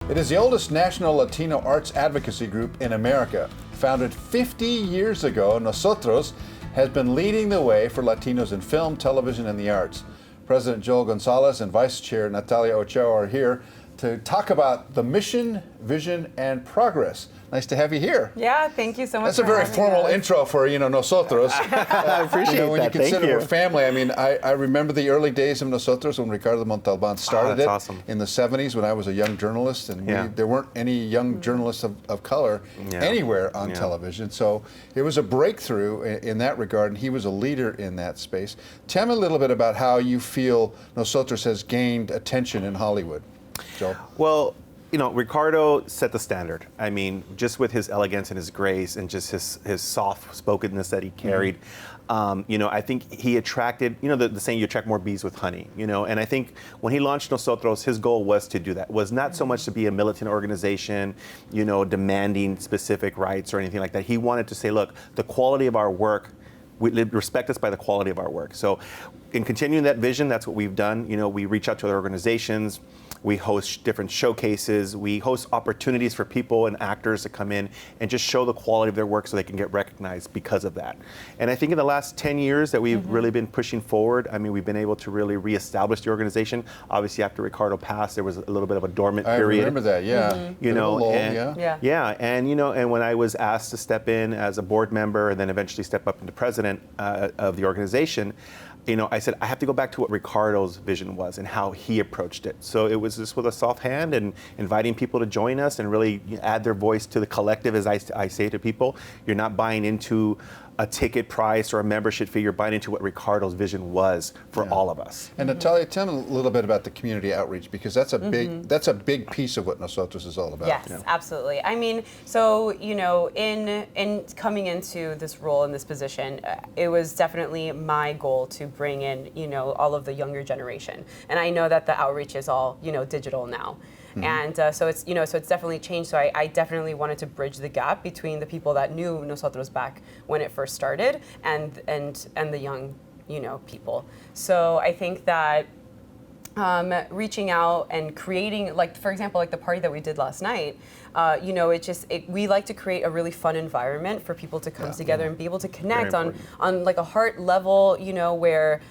It is the oldest national Latino arts advocacy group in America. Founded 50 years ago, Nosotros has been leading the way for Latinos in film, television, and the arts. President Joel Gonzales and Vice Chair Natalia Ochoa are here to talk about the mission, vision, and progress. Nice to have you here. Yeah, thank you so much. That's a very formal intro for, Nosotros. I appreciate that. When you consider Thank you. we're family, I mean, I remember the early days of Nosotros when Ricardo Montalbán started awesome. in the 70s when I was a young journalist, and there weren't any young journalists of color anywhere on television. So it was a breakthrough in that regard, and he was a leader in that space. Tell me a little bit about how you feel Nosotros has gained attention in Hollywood. Joel? Well, Ricardo set the standard. I mean, just with his elegance and his grace and just his soft-spokenness that he carried, I think he attracted, the saying, you attract more bees with honey, and I think when he launched Nosotros, his goal was to do that, was not so much to be a militant organization, demanding specific rights or anything like that. He wanted to say, look, the quality of our work, we respect us by the quality of our work. So in continuing that vision, that's what we've done. We reach out to other organizations. We host different showcases. We host opportunities for people and actors to come in and just show the quality of their work so they can get recognized because of that. And I think in the last 10 years that we've really been pushing forward, I mean, we've been able to really reestablish the organization. Obviously, after Ricardo passed, there was a little bit of a dormant period. I remember that, yeah. And when I was asked to step in as a board member and then eventually step up into president of the organization, I said, I have to go back to what Ricardo's vision was and how he approached it. So it was just with a soft hand and inviting people to join us and really add their voice to the collective, as I say to people. You're not buying into a ticket price or a membership fee, you're buying into what Ricardo's vision was for all of us. And Natalia, tell me a little bit about the community outreach, because that's a big piece of what Nosotros is all about. Yes, absolutely. I mean, so, in coming into this role, in this position, it was definitely my goal to bring in, all of the younger generation. And I know that the outreach is all, digital now. And so it's definitely changed. So I definitely wanted to bridge the gap between the people that knew Nosotros back when it first started and the young, people. So I think that reaching out and creating, like, for example, like the party that we did last night, we like to create a really fun environment for people to come together and be able to connect on like a heart level, where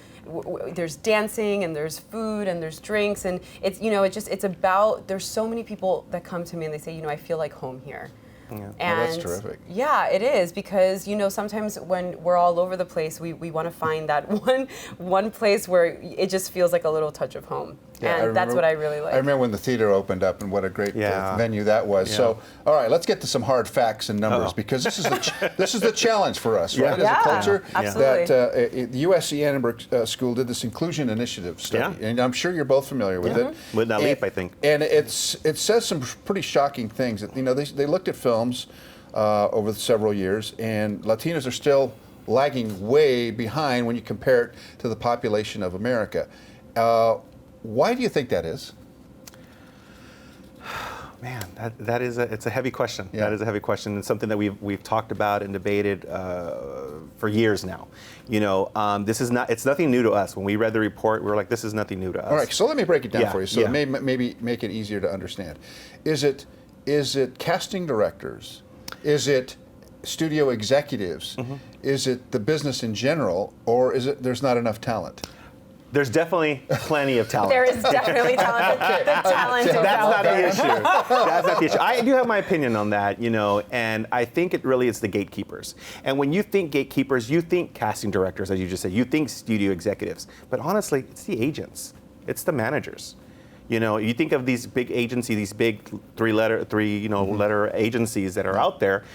there's dancing and there's food and there's drinks, and it's about, there's so many people that come to me and they say, I feel like home here. Yeah. And that's terrific. Yeah, it is, because sometimes when we're all over the place, we want to find that one place where it just feels like a little touch of home. Yeah, and that's what I really like. I remember when the theater opened up and what a great venue that was. Yeah. So, all right, let's get to some hard facts and numbers, because this is the challenge for us, right? As a culture, that the USC Annenberg School did this inclusion initiative study, and I'm sure you're both familiar with it. With Natalia, I think. And it says some pretty shocking things. They looked at films over several years, and Latinos are still lagging way behind when you compare it to the population of America. Why do you think that is? Man, it's a heavy question. Yeah. That is a heavy question, and something that we've talked about and debated for years now. It's nothing new to us. When we read the report, we were like, this is nothing new to us. All right, so let me break it down for you, so maybe make it easier to understand. Is it casting directors? Is it studio executives? Is it the business in general, or is it there's not enough talent? There's definitely plenty of talent. There is definitely talent. The talent is That's out not there. the issue. That's not the issue. I do have my opinion on that, and I think it really is the gatekeepers. And when you think gatekeepers, you think casting directors, as you just said. You think studio executives. But honestly, it's the agents. It's the managers. You think of these big agencies, these big letter agencies that are out there,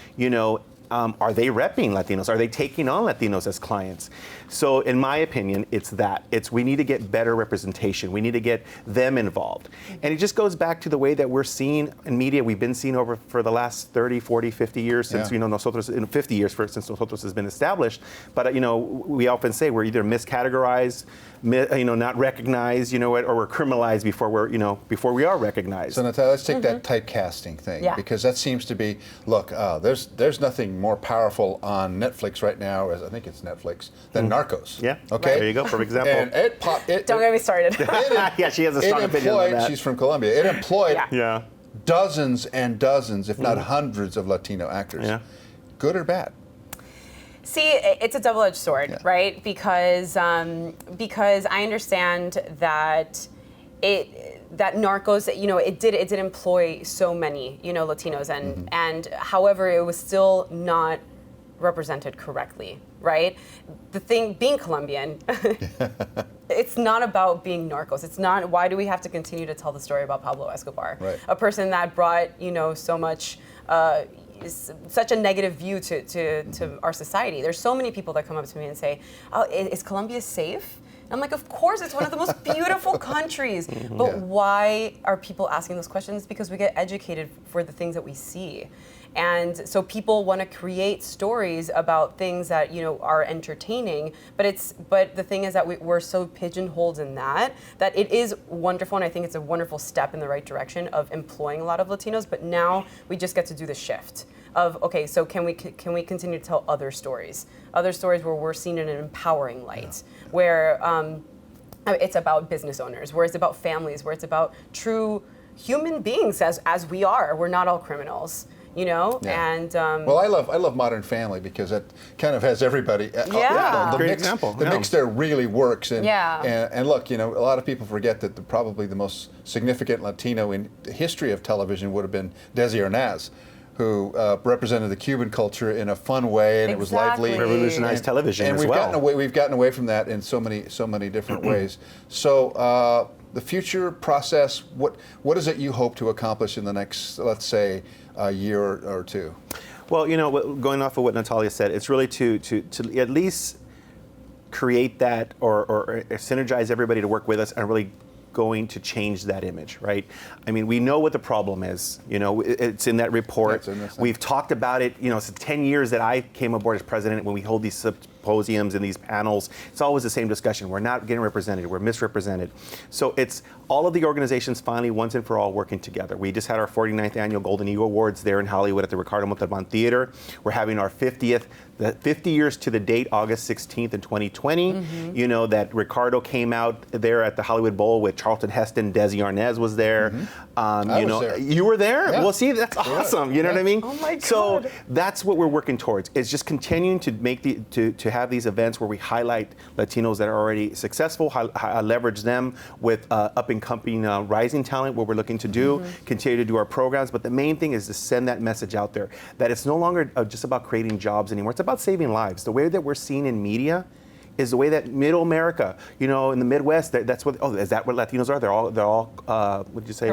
are they repping Latinos? Are they taking on Latinos as clients? So in my opinion, it's we need to get better representation. We need to get them involved. And it just goes back to the way that we're seen in media. We've been seen over for the last 30, 40, 50 years since, Nosotros, 50 years since Nosotros has been established. But, we often say we're either miscategorized, not recognized, or we're criminalized before we are recognized. So Natalia, let's take that typecasting thing, because that seems to be, look, there's nothing more powerful on Netflix right now, as I think it's Netflix, than Narcos. Yeah. Okay. There you go. Perfect example. And Don't get me started. Yeah, she has a strong opinion on that. She's from Colombia. It employed dozens and dozens, if not hundreds, of Latino actors. Yeah. Good or bad? See, it's a double-edged sword, right? Because I understand that that Narcos, it did employ so many, Latinos, and however, it was still not represented correctly, right? The thing, being Colombian, it's not about being Narcos. It's not, why do we have to continue to tell the story about Pablo Escobar? Right. A person that brought, so much, such a negative view to our society. There's so many people that come up to me and say, oh, is Colombia safe? I'm like, of course, it's one of the most beautiful countries. But why are people asking those questions? Because we get educated for the things that we see. And so people want to create stories about things that are entertaining, but the thing is that we're so pigeonholed in that it is wonderful, and I think it's a wonderful step in the right direction of employing a lot of Latinos. But now we just get to do the shift of, okay, so can we continue to tell other stories where we're seen in an empowering light, where it's about business owners, where it's about families, where it's about true human beings as we are. We're not all criminals. And well, I love Modern Family because it kind of has everybody. The Great mix, example. The mix there really works. And look, a lot of people forget that probably the most significant Latino in the history of television would have been Desi Arnaz, who represented the Cuban culture in a fun way, and it was lively. Revolutionized television and as well. We've gotten away from that in so many different ways. So the future process, what is it you hope to accomplish in the next, let's say, a year or two? Well, going off of what Natalia said, it's really to at least create that or synergize everybody to work with us and really going to change that image, right? I mean, we know what the problem is. It's in that report. We've talked about it. It's 10 years that I came aboard as president. When we hold these symposiums and these panels, it's always the same discussion. We're not getting represented. We're misrepresented. So it's all of the organizations finally, once and for all, working together. We just had our 49th annual Golden Eagle Awards there in Hollywood at the Ricardo Montalbán Theater. We're having our 50 years to the date, August 16th in 2020. That Ricardo came out there at the Hollywood Bowl with Charlton Heston, Desi Arnaz was there. I was there. You were there? Yeah. Well, see, that's awesome. You know what I mean? Oh my God. So that's what we're working towards. Is just continuing to make to have these events where we highlight Latinos that are already successful, leverage them with up and coming rising talent. What we're looking to do, continue to do our programs. But the main thing is to send that message out there that it's no longer just about creating jobs anymore. It's about saving lives. The way that we're seen in media is the way that Middle America, in the Midwest, that's what. Oh, is that what Latinos are? They're all what would you say?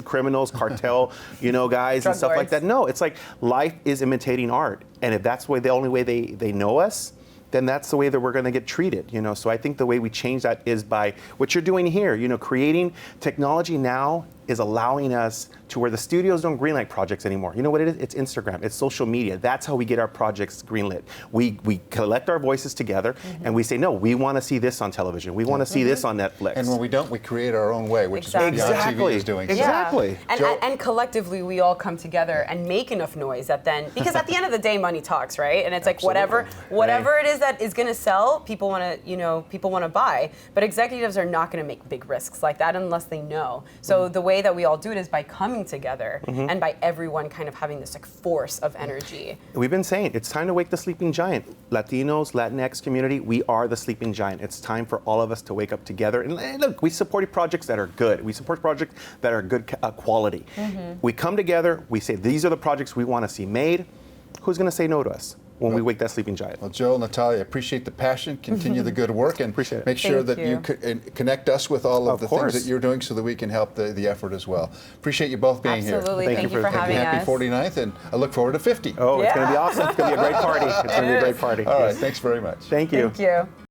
Criminals, cartel, guys and stuff like that. No, it's like life is imitating art, and if that's the only way they know us, then that's the way that we're going to get treated. So I think the way we change that is by what you're doing here. Creating technology now is allowing us to where the studios don't greenlight projects anymore. You know what it is? It's Instagram. It's social media. That's how we get our projects greenlit. We collect our voices together and we say, no, we want to see this on television. We want to see this on Netflix. And when we don't, we create our own way, which is what BeondTV is doing. Exactly. And collectively, we all come together and make enough noise that then, because at the end of the day, money talks, right? And it's like whatever it is that is going to sell, people want to buy. But executives are not going to make big risks like that unless they know. So the way that we all do it is by coming together and by everyone kind of having this force of energy. We've been saying it's time to wake the sleeping giant. Latinos, Latinx community, we are the sleeping giant. It's time for all of us to wake up together. And look, we support projects that are good. We support projects that are good quality. We come together, we say these are the projects we want to see made. Who's going to say no to us when we wake that sleeping giant? Well, Joe, Natalia, appreciate the passion. Continue the good work, and appreciate it. Make sure that you connect us with all of the course. things that you're doing so that we can help the effort as well. Appreciate you both being here. Absolutely. Thank you for having us. Happy 49th, and I look forward to 50. Oh, it's going to be awesome. It's going to be a great party. It's going to be a great party. All right, thanks very much. Thank you. Thank you.